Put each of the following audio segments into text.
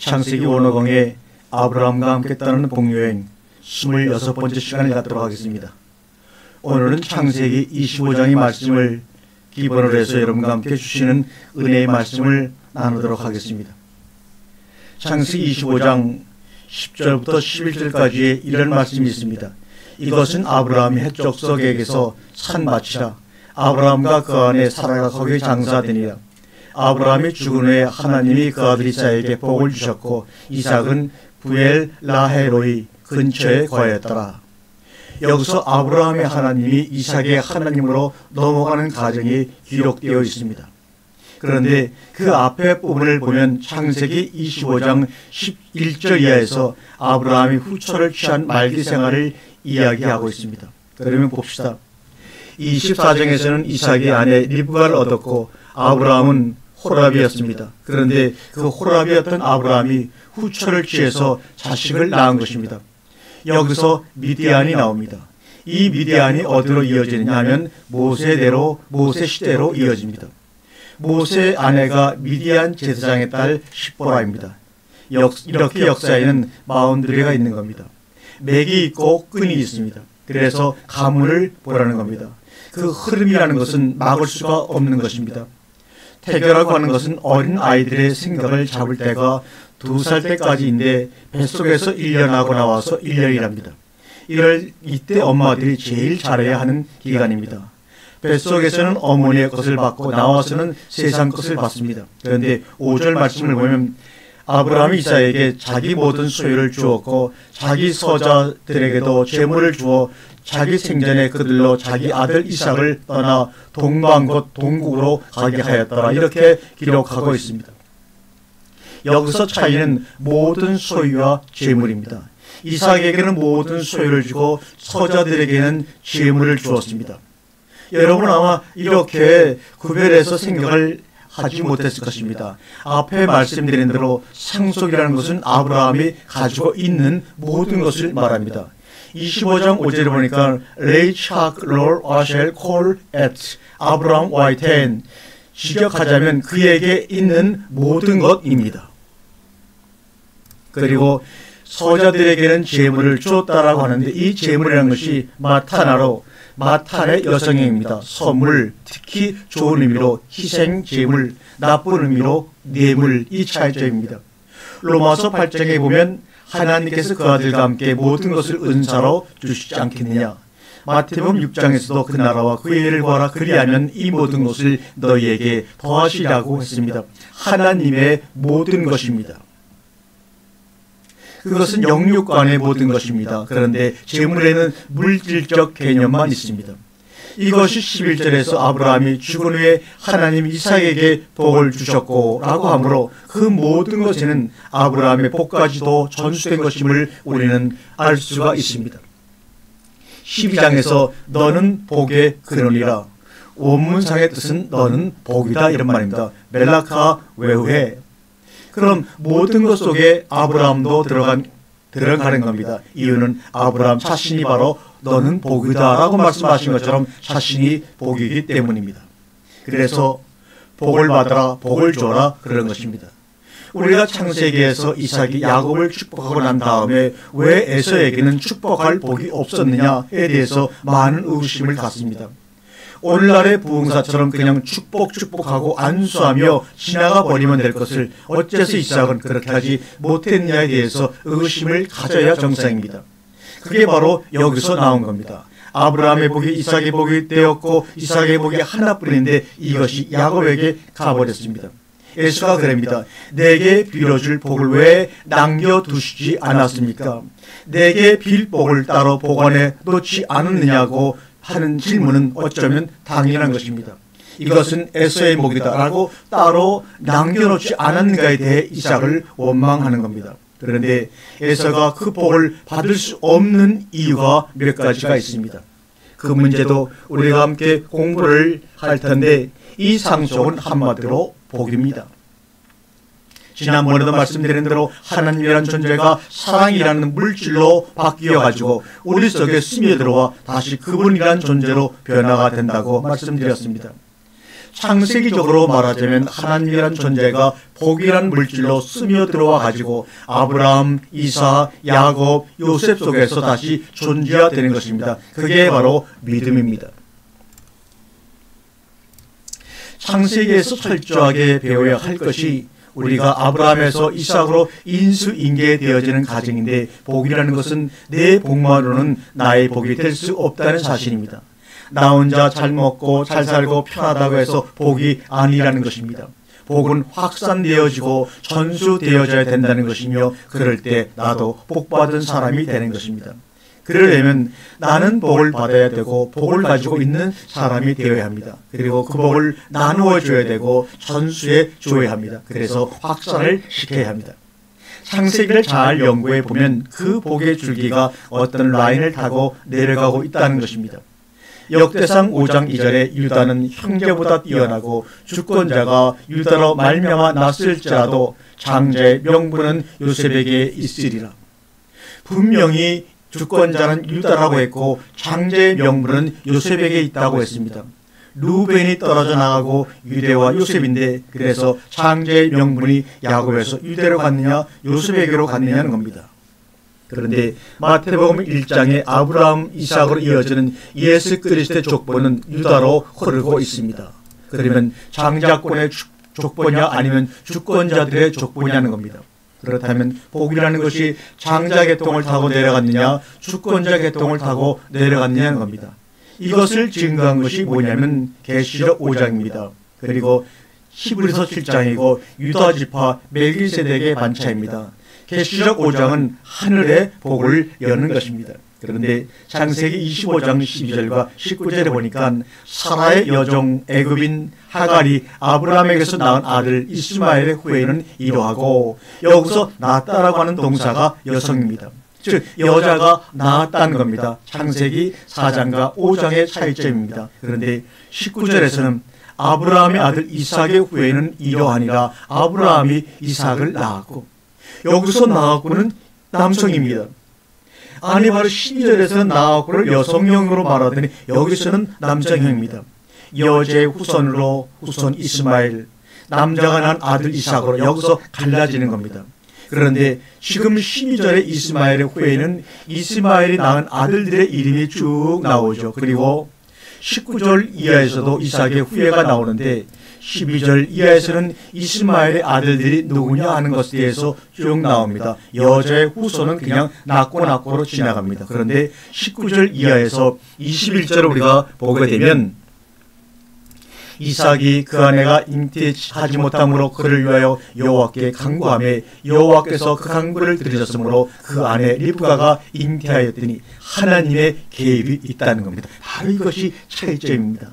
창세기 원어강의 아브라함과 함께 따르는 복여행 26번째 시간을 갖도록 하겠습니다. 오늘은 창세기 25장의 말씀을 기본으로 해서 여러분과 함께 주시는 은혜의 말씀을 나누도록 하겠습니다. 창세기 25장 10절부터 11절까지의 이런 말씀이 있습니다. 이것은 아브라함이 헷족속에게서 산 밭이라. 아브라함과 그 아내 사라가 거기에 장사되니라. 아브라함이 죽은 후에 하나님이 그 아들 이삭에게 복을 주셨고 이삭은 부엘 라헬로이 근처에 거하였더라. 여기서 아브라함의 하나님이 이삭의 하나님으로 넘어가는 과정이 기록되어 있습니다. 그런데 그 앞에 부분을 보면 창세기 25장 11절 이하에서 아브라함이 후처를 취한 말기 생활을 이야기하고 있습니다. 그러면 봅시다. 24장에서는 이삭의 아내 리브가를 얻었고 아브라함은 호랍이었습니다. 그런데 그 호랍이었던 아브라함이 후처를 취해서 자식을 낳은 것입니다. 여기서 미디안이 나옵니다. 이 미디안이 어디로 이어지느냐 하면 모세 시대로 이어집니다. 모세의 아내가 미디안 제사장의 딸 십보라입니다. 이렇게 역사에는 마운드리가 있는 겁니다. 맥이 있고 끈이 있습니다. 그래서 가문을 보라는 겁니다. 그 흐름이라는 것은 막을 수가 없는 것입니다. 태교라고 하는 것은 어린 아이들의 생각을 잡을 때가 2살 때까지인데 뱃속에서 1년 하고 나와서 1년이랍니다. 이때 엄마들이 제일 잘해야 하는 기간입니다. 뱃속에서는 어머니의 것을 받고 나와서는 세상 것을 받습니다. 그런데 5절 말씀을 보면 아브라함이 이삭에게 자기 모든 소유를 주었고 자기 서자들에게도 재물을 주어 자기 생전에 그들로 자기 아들 이삭을 떠나 동방 곧 동국으로 가게 하였더라. 이렇게 기록하고 있습니다. 여기서 차이는 모든 소유와 재물입니다. 이삭에게는 모든 소유를 주고 서자들에게는 재물을 주었습니다. 여러분 아마 이렇게 구별해서 생각을 하지 못했을 것입니다. 앞에 말씀드린 대로 상속이라는 것은 아브라함이 가지고 있는 모든 것을 말합니다. 25장 5절에 보니까 레이차크 롤 아셸 콜 앳 아브라함 와이텐 직역하자면 그에게 있는 모든 것입니다. 그리고 서자들에게는 재물을 주었다라고 하는데 이 재물이라는 것이 마타나로 마탄의 여성행입니다. 선물, 특히 좋은 의미로 희생, 재물, 나쁜 의미로 뇌물, 이 차이점입니다. 로마서 8장에 보면 하나님께서 그 아들과 함께 모든 것을 은사로 주시지 않겠느냐. 마태복음 6장에서도 그 나라와 그의 일을 구하라 그리하면 이 모든 것을 너희에게 더하시라고 했습니다. 하나님의 모든 것입니다. 그것은 영육간의 모든 것입니다. 그런데 재물에는 물질적 개념만 있습니다. 이것이 11절에서 아브라함이 죽은 후에 하나님 이삭에게 복을 주셨고 라고 하므로 그 모든 것에는 아브라함의 복까지도 전수된 것임을 우리는 알 수가 있습니다. 12장에서 너는 복의 근원이라. 원문상의 뜻은 너는 복이다 이런 말입니다. 멜라카 외후에. 그럼 모든 것 속에 아브라함도 들어가는 겁니다. 이유는 아브라함 자신이 바로 너는 복이다 라고 말씀하신 것처럼 자신이 복이기 때문입니다. 그래서 복을 받아라, 복을 줘라 그런 것입니다. 우리가 창세기에서 이삭이 야곱을 축복하고 난 다음에 왜 에서에게는 축복할 복이 없었느냐에 대해서 많은 의구심을 갖습니다. 오늘날의 부흥사처럼 그냥 축복하고 안수하며 지나가 버리면 될 것을 어째서 이삭은 그렇게 하지 못했느냐에 대해서 의심을 가져야 정상입니다. 그게 바로 여기서 나온 겁니다. 아브라함의 복이 이삭의 복이 되었고 이삭의 복이 하나뿐인데 이것이 야곱에게 가버렸습니다. 예수가 그럽니다. 내게 빌어줄 복을 왜 남겨두시지 않았습니까? 내게 빌 복을 따로 보관해 놓지 않았느냐고 하는 질문은 어쩌면 당연한 것입니다. 이것은 에서의 복이다 라고 따로 남겨놓지 않았는가에 대해 이삭을 원망하는 겁니다. 그런데 에서가 그 복을 받을 수 없는 이유가 몇 가지가 있습니다. 그 문제도 우리가 함께 공부를 할 텐데 이 상속은 한마디로 복입니다. 지난번에도 말씀드린 대로 하나님이라는 존재가 사랑이라는 물질로 바뀌어가지고 우리 속에 스며들어와 다시 그분이라는 존재로 변화가 된다고 말씀드렸습니다. 창세기적으로 말하자면 하나님이란 존재가 복이란 물질로 스며들어와 가지고 아브라함, 이사, 야곱, 요셉 속에서 다시 존재화되는 것입니다. 그게 바로 믿음입니다. 창세기에서 철저하게 배워야 할 것이 우리가 아브라함에서 이삭으로 인수인계되어지는 가정인데, 복이라는 것은 내 복만으로는 나의 복이 될 수 없다는 사실입니다. 나 혼자 잘 먹고 잘 살고 편하다고 해서 복이 아니라는 것입니다. 복은 확산되어지고 전수되어져야 된다는 것이며, 그럴 때 나도 복받은 사람이 되는 것입니다. 그러려면 나는 복을 받아야 되고 복을 가지고 있는 사람이 되어야 합니다. 그리고 그 복을 나누어 줘야 되고 전수해 줘야 합니다. 그래서 확산을 시켜야 합니다. 창세기를 잘 연구해 보면 그 복의 줄기가 어떤 라인을 타고 내려가고 있다는 것입니다. 역대상 5장 2절에 유다는 형제보다 뛰어나고 주권자가 유다로 말미암아 났을지라도 장자의 명분은 요셉에게 있으리라. 분명히 주권자는 유다라고 했고 장자의 명분은 요셉에게 있다고 했습니다. 루벤이 떨어져 나가고 유대와 요셉인데, 그래서 장자의 명분이 야곱에서 유대로 갔느냐 요셉에게로 갔느냐는 겁니다. 그런데 마태복음 1장에 아브라함, 이삭으로 이어지는 예수 그리스도의 족보는 유다로 흐르고 있습니다. 그러면 장자권의 족보냐 아니면 주권자들의 족보냐는 겁니다. 그렇다면 복이라는 것이 장자 계통을 타고 내려갔느냐 주권자 계통을 타고 내려갔느냐는 겁니다. 이것을 증거한 것이 뭐냐면 계시록 5장입니다. 그리고 히브리서 7장이고 유다 지파 멜기세덱의 반차입니다. 계시록 5장은 하늘의 복을 여는 것입니다. 그런데 창세기 25장 12절과 19절에 보니까 사라의 여종 애굽인 하갈이 아브라함에게서 낳은 아들 이스마엘의 후에는 이러하고, 여기서 낳았다라고 하는 동사가 여성입니다. 즉 여자가 낳았다는 겁니다. 창세기 4장과 5장의 차이점입니다. 그런데 19절에서는 아브라함의 아들 이삭의 후에는 이러하니라, 아브라함이 이삭을 낳았고, 여기서 낳았고는 남성입니다. 아니 바로 12절에서는 낳았고를 여성형으로 말하더니 여기서는 남성형입니다. 여자의 후손으로 후손 이스마엘, 남자가 낳은 아들 이삭으로 여기서 갈라지는 겁니다. 그런데 지금 12절의 이스마엘의 후에는 이스마엘이 낳은 아들들의 이름이 쭉 나오죠. 그리고 19절 이하에서도 이삭의 후예가 나오는데 12절 이하에서는 이스마엘의 아들들이 누구냐 하는 것에 대해서 쭉 나옵니다. 여자의 후손은 그냥 낳고로 지나갑니다. 그런데 19절 이하에서 21절을 우리가 보게 되면 이삭이 그 아내가 잉태하지 못함으로 그를 위하여 여호와께 간구하며 여호와께서 그 간구를 들으셨으므로 그 아내 리브가가 잉태하였더니 하나님의 개입이 있다는 겁니다. 바로 이것이 차이점입니다.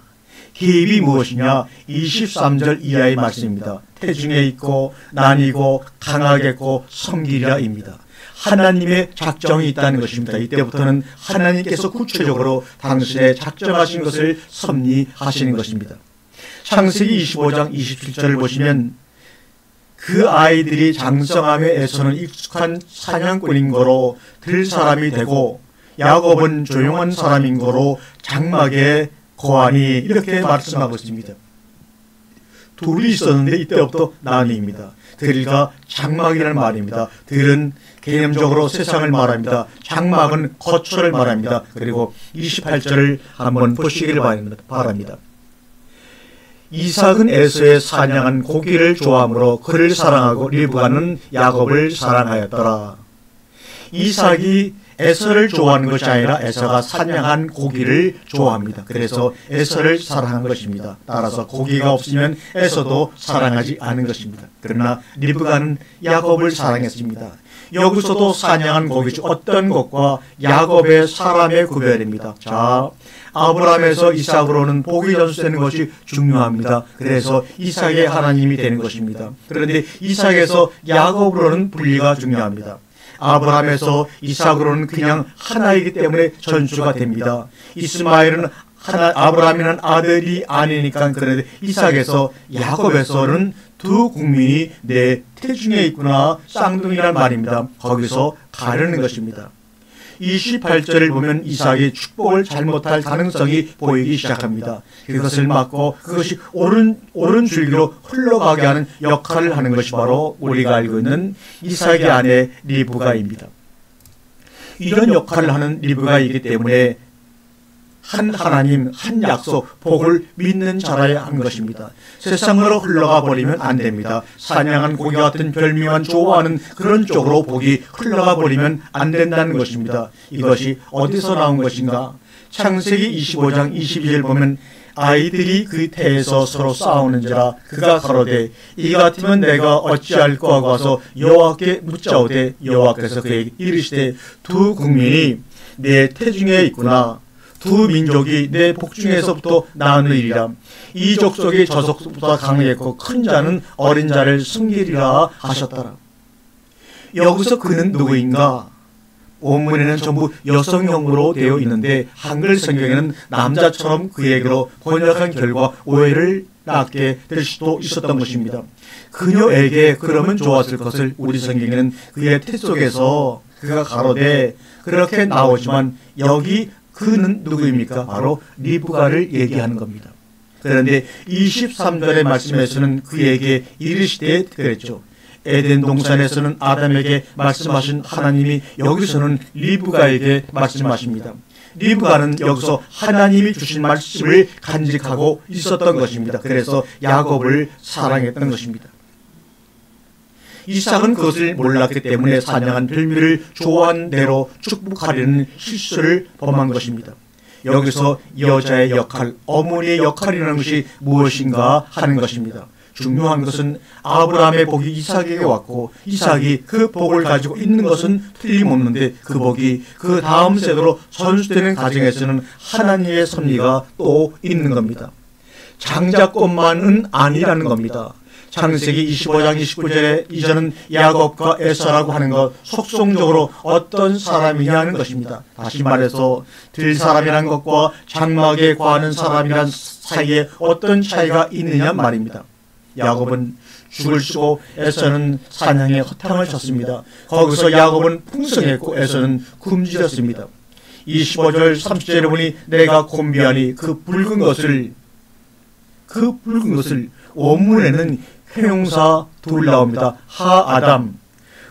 개입이 무엇이냐? 23절 이하의 말씀입니다. 태중에 있고 나뉘고 강하겠고 섬기리라입니다. 하나님의 작정이 있다는 것입니다. 이때부터는 하나님께서 구체적으로 당신의 작정하신 것을 섭리하시는 것입니다. 창세기 25장 27절을 보시면 그 아이들이 장성함에서는 익숙한 사냥꾼인 거로 들 사람이 되고 야곱은 조용한 사람인 거로 장막에 거하니, 이렇게 말씀하고 있습니다. 둘이 있었는데 이때부터 나뉘입니다. 들과 장막이라는 말입니다. 들은 개념적으로 세상을 말합니다. 장막은 거처를 말합니다. 그리고 28절을 한번 보시기를 바랍니다. 이삭은 에서의 사냥한 고기를 좋아하므로 그를 사랑하고 리브가는 야곱을 사랑하였더라. 이삭이 에서를 좋아하는 것이 아니라 에서가 사냥한 고기를 좋아합니다. 그래서 에서를 사랑한 것입니다. 따라서 고기가 없으면 에서도 사랑하지 않은 것입니다. 그러나 리브가는 야곱을 사랑했습니다. 여기서도 사냥한 고기 중 어떤 것과 야곱의 사람의 구별입니다. 자, 아브라함에서 이삭으로는 복이 전수되는 것이 중요합니다. 그래서 이삭의 하나님이 되는 것입니다. 그런데 이삭에서 야곱으로는 분리가 중요합니다. 아브라함에서 이삭으로는 그냥 하나이기 때문에 전수가 됩니다. 이스마엘은 아브라함이라는 아들이 아니니까. 그런데 이삭에서 야곱에서는 두 국민이 내 태중에 있구나, 쌍둥이란 말입니다. 거기서 가르는 것입니다. 28절을 보면 이삭이 축복을 잘못할 가능성이 보이기 시작합니다. 그것을 막고 그것이 옳은 줄기로 흘러가게 하는 역할을 하는 것이 바로 우리가 알고 있는 이삭의 아내 리브가입니다. 이런 역할을 하는 리브가이기 때문에 한 하나님, 한 약속, 복을 믿는 자라야 하는 것입니다. 세상으로 흘러가 버리면 안 됩니다. 사냥한 고기 같은 별미만 좋아하는 그런 쪽으로 복이 흘러가 버리면 안 된다는 것입니다. 이것이 어디서 나온 것인가? 창세기 25장 22절 보면 아이들이 그 태에서 서로 싸우는지라 그가 가로되 이 같으면 내가 어찌할꼬 하고 와서 여호와께 묻자오되 여호와께서 그에게 이르시되 두 국민이 내 태중에 있구나. 두 민족이 내 복중에서부터 나누리라. 이 족속이 저 족속보다 강하겠고 큰 자는 어린 자를 승리리라 하셨더라. 여기서 그는 누구인가? 본문에는 전부 여성형으로 되어 있는데 한글 성경에는 남자처럼 그에게로 번역한 결과 오해를 낳게 될 수도 있었던 것입니다. 그녀에게 그러면 좋았을 것을 우리 성경에는 그의 태 속에서 그가 가로되 그렇게 나오지만 여기 그는 누구입니까? 바로 리브가를 얘기하는 겁니다. 그런데 23절의 말씀에서는 그에게 이르시되 그랬죠. 에덴 동산에서는 아담에게 말씀하신 하나님이 여기서는 리브가에게 말씀하십니다. 리브가는 여기서 하나님이 주신 말씀을 간직하고 있었던 것입니다. 그래서 야곱을 사랑했던 것입니다. 이삭은 그것을 몰랐기 때문에 사냥한 별미를 좋아하는 대로 축복하려는 실수를 범한 것입니다. 여기서 여자의 역할, 어머니의 역할이라는 것이 무엇인가 하는 것입니다. 중요한 것은 아브라함의 복이 이삭에게 왔고 이삭이 그 복을 가지고 있는 것은 틀림없는데 그 복이 그 다음 세대로 전수되는 과정에서는 하나님의 섭리가 또 있는 겁니다. 장자권만은 아니라는 겁니다. 창세기 25장 29절에 이전은 야곱과 에사라고 하는 것 속성적으로 어떤 사람이냐는 것입니다. 다시 말해서 들사람이라는 것과 장막에 거하는 사람이란 사이에 어떤 차이가 있느냐 말입니다. 야곱은 죽을 쓰고 에사는 사냥에 허탕을 쳤습니다. 거기서 야곱은 풍성했고 에사는 굶주렸습니다. 25절 30절에 보니 내가 곤비하니 그 붉은 것을 원문에는 형용사 둘 나옵니다. 하아담.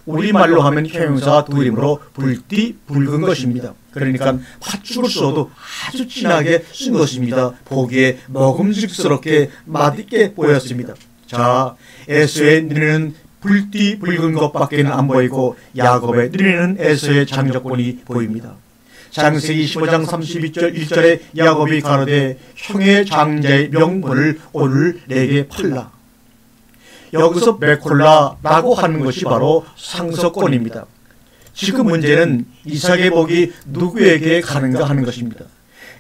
우리말로 하면 형용사 둘이므로 붉디 붉은 것입니다. 그러니까 팥죽을 써도 아주 진하게 쓴 것입니다. 보기에 먹음직스럽게 맛있게 보였습니다. 자, 에서의 눈에는 붉디 붉은 것밖에 안 보이고 야곱의 눈에는 에서의 장자권이 보입니다. 창세기 25장 32절 1절에 야곱이 가로되 형의 장자의 명분을 오늘 내게 팔라. 여기서 메콜라라고 하는 것이 바로 상속권입니다. 지금 문제는 이삭의 복이 누구에게 가는가 하는 것입니다.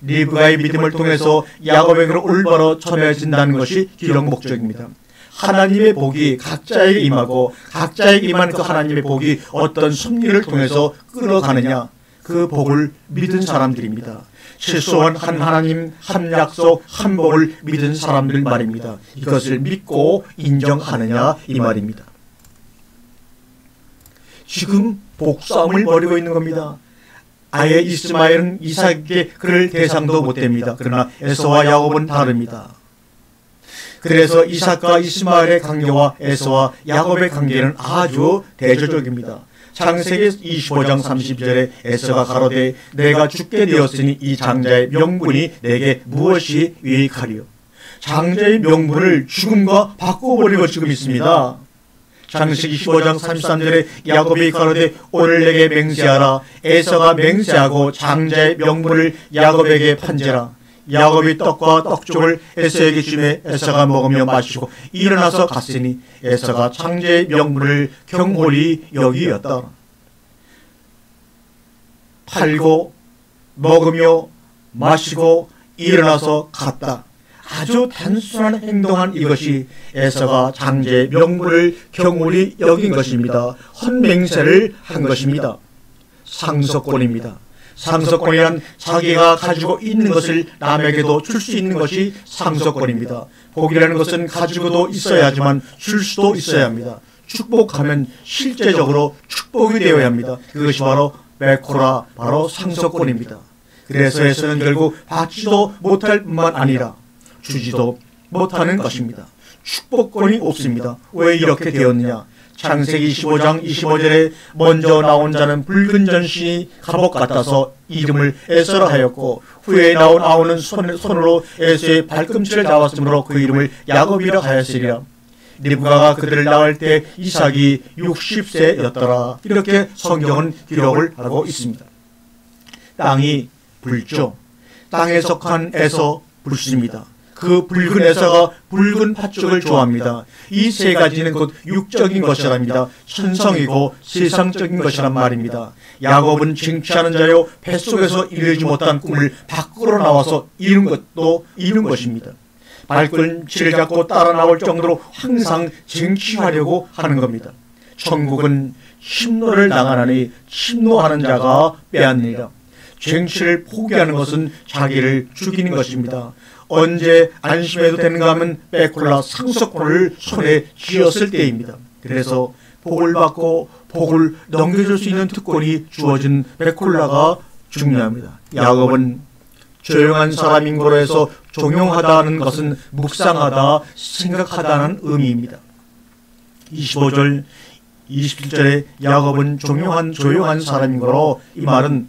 리브가의 믿음을 통해서 야곱에게로 올바로 전해진다는 것이 기록 목적입니다. 하나님의 복이 각자에게 임하고 각자에게 임하는 그 하나님의 복이 어떤 섭리를 통해서 끌어가느냐, 그 복을 믿은 사람들입니다. 실소한 한 하나님, 한 약속, 한 복을 믿은 사람들 말입니다. 이것을 믿고 인정하느냐 이 말입니다. 지금 복싸움을 벌이고 있는 겁니다. 아예 이스마엘은 이삭에게 그럴 대상도 못됩니다. 그러나 에서와 야곱은 다릅니다. 그래서 이삭과 이스마엘의 관계와 에서와 야곱의 관계는 아주 대조적입니다. 창세기 25장 30절에 에서가 가로되 내가 죽게 되었으니 이 장자의 명분이 내게 무엇이 유익하리요. 장자의 명분을 죽음과 바꿔버리고 지금 있습니다. 창세기 15장 33절에 야곱이 가로되 오늘 내게 맹세하라. 에서가 맹세하고 장자의 명분을 야곱에게 판지라. 야곱이 떡과 떡죽을 에서에게 주매 에서가 먹으며 마시고 일어나서 갔으니 에서가 장자의 명분을 경홀히 여기었다. 팔고 먹으며 마시고 일어나서 갔다. 아주 단순한 행동한 이것이 에서가 장자의 명분을 경홀히 여긴 것입니다. 헌맹세를 한 것입니다. 상속권입니다. 상속권이란 자기가 가지고 있는 것을 남에게도 줄 수 있는 것이 상속권입니다. 복이라는 것은 가지고도 있어야 하지만 줄 수도 있어야 합니다. 축복하면 실제적으로 축복이 되어야 합니다. 그것이 바로 베콜라 바로 상속권입니다. 그래서 에서는 결국 받지도 못할 뿐만 아니라 주지도 못하는 것입니다. 축복권이 없습니다. 왜 이렇게 되었느냐? 창세기 15장 25절에 먼저 나온 자는 붉은 전신이 갑옷 같아서 이름을 에서라 하였고 후에 나온 아우는 손으로 에서의 발꿈치를 잡았으므로 그 이름을 야곱이라 하였으리라. 리브가가 그들을 낳을 때 이삭이 60세였더라. 이렇게 성경은 기록을 하고 있습니다. 땅이 붉죠. 땅에 속한 에서 붉습니다. 그 붉은 에서가 붉은 팥죽을 좋아합니다. 이 세 가지는 곧 육적인 것이랍니다. 천성이고 세상적인 것이란 말입니다. 야곱은 쟁취하는 자요 뱃속에서 이루지 못한 꿈을 밖으로 나와서 이룬 것도 이룬 것입니다. 발꿈치를 잡고 따라 나올 정도로 항상 쟁취하려고 하는 겁니다. 천국은 침노를 당하나니 침노하는 자가 빼앗느니라. 쟁취를 포기하는 것은 자기를 죽이는 것입니다. 언제 안심해도 되는가 하면 베콜라 상속권을 손에 쥐었을 때입니다. 그래서 복을 받고 복을 넘겨줄 수 있는 특권이 주어진 베콜라가 중요합니다. 야곱은 조용한 사람인 거로 해서 종용하다는 것은 묵상하다, 생각하다는 의미입니다. 25절, 27절에 야곱은 조용한 사람인 거로 이 말은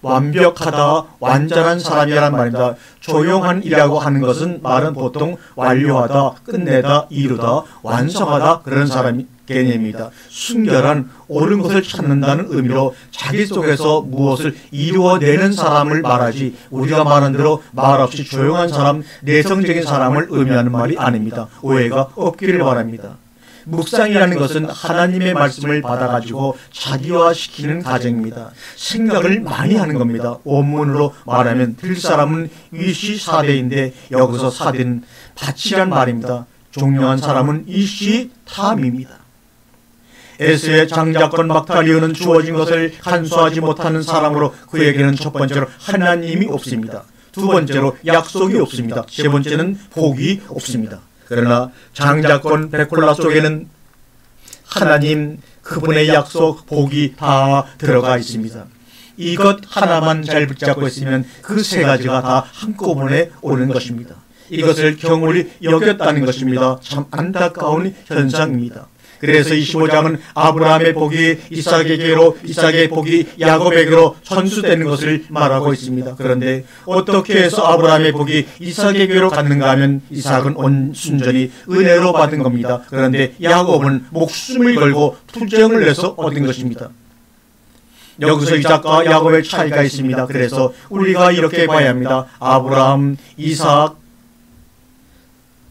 완벽하다, 완전한 사람이란 말입니다. 조용한이라고 하는 것은 말은 보통 완료하다, 끝내다, 이루다, 완성하다 그런 사람 개념입니다. 순결한 옳은 것을 찾는다는 의미로 자기 속에서 무엇을 이루어내는 사람을 말하지 우리가 말한 대로 말없이 조용한 사람, 내성적인 사람을 의미하는 말이 아닙니다. 오해가 없기를 바랍니다. 묵상이라는 것은 하나님의 말씀을 받아가지고 자기화시키는 과정입니다. 생각을 많이 하는 겁니다. 원문으로 말하면 들 사람은 위시 사대인데 여기서 사대는 밭이란 말입니다. 종려한 사람은 이시 탐입니다. 에서의 장자권 막달리오는 주어진 것을 간수하지 못하는 사람으로 그에게는 첫 번째로 하나님이 없습니다. 두 번째로 약속이 없습니다. 세 번째는 복이 없습니다. 그러나 장자권 베콜라 속에는 하나님 그분의 약속 복이 다 들어가 있습니다. 이것 하나만 잘 붙잡고 있으면 그 세 가지가 다 한꺼번에 오는 것입니다. 이것을 경홀히 여겼다는 것입니다. 참 안타까운 현상입니다. 그래서 25장은 아브라함의 복이 이삭에게로, 이삭의 복이 야곱에게로 전수되는 것을 말하고 있습니다. 그런데 어떻게 해서 아브라함의 복이 이삭에게로 갔는가 하면 이삭은 온순전히 은혜로 받은 겁니다. 그런데 야곱은 목숨을 걸고 투정을 내서 얻은 것입니다. 여기서 이삭과 야곱의 차이가 있습니다. 그래서 우리가 이렇게 봐야 합니다. 아브라함, 이삭,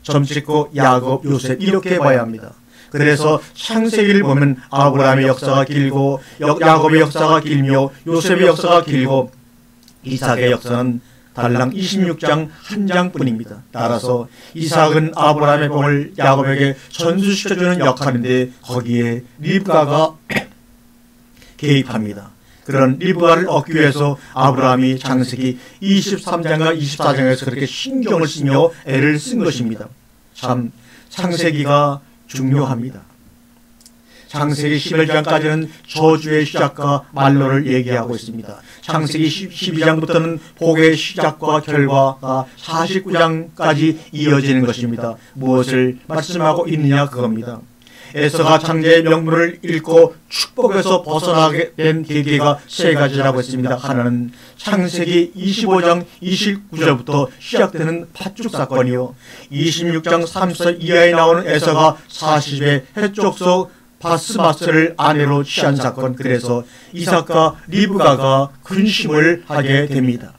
점찍고 야곱, 요셉 이렇게 봐야 합니다. 그래서 창세기를 보면 아브라함의 역사가 길고 야곱의 역사가 길며 요셉의 역사가 길고 이삭의 역사는 달랑 26장 한 장뿐입니다. 따라서 이삭은 아브라함의 복을 야곱에게 전수시켜주는 역할인데 거기에 리브가가 개입합니다. 그런 리브가를 얻기 위해서 아브라함이 창세기 23장과 24장에서 그렇게 신경을 쓰며 애를 쓴 것입니다. 참 창세기가 중요합니다. 창세기 11장까지는 저주의 시작과 만로를 얘기하고 있습니다. 창세기 12장부터는 복의 시작과 결과가 49장까지 이어지는 것입니다. 무엇을 말씀하고 있느냐 그겁니다. 에서가 창제의 명분을 잃고 축복에서 벗어나게 된 계기가 세 가지라고 했습니다. 하나는 창세기 25장 29절부터 시작되는 팥죽 사건이요, 26장 30절 이하에 나오는 에서가 40의 해쪽 속 바스마스를 아내로 취한 사건. 그래서 이삭과 리브가가 근심을 하게 됩니다.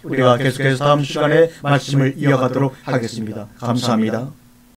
우리가 계속해서 다음 시간에 말씀을 이어가도록 하겠습니다. 감사합니다.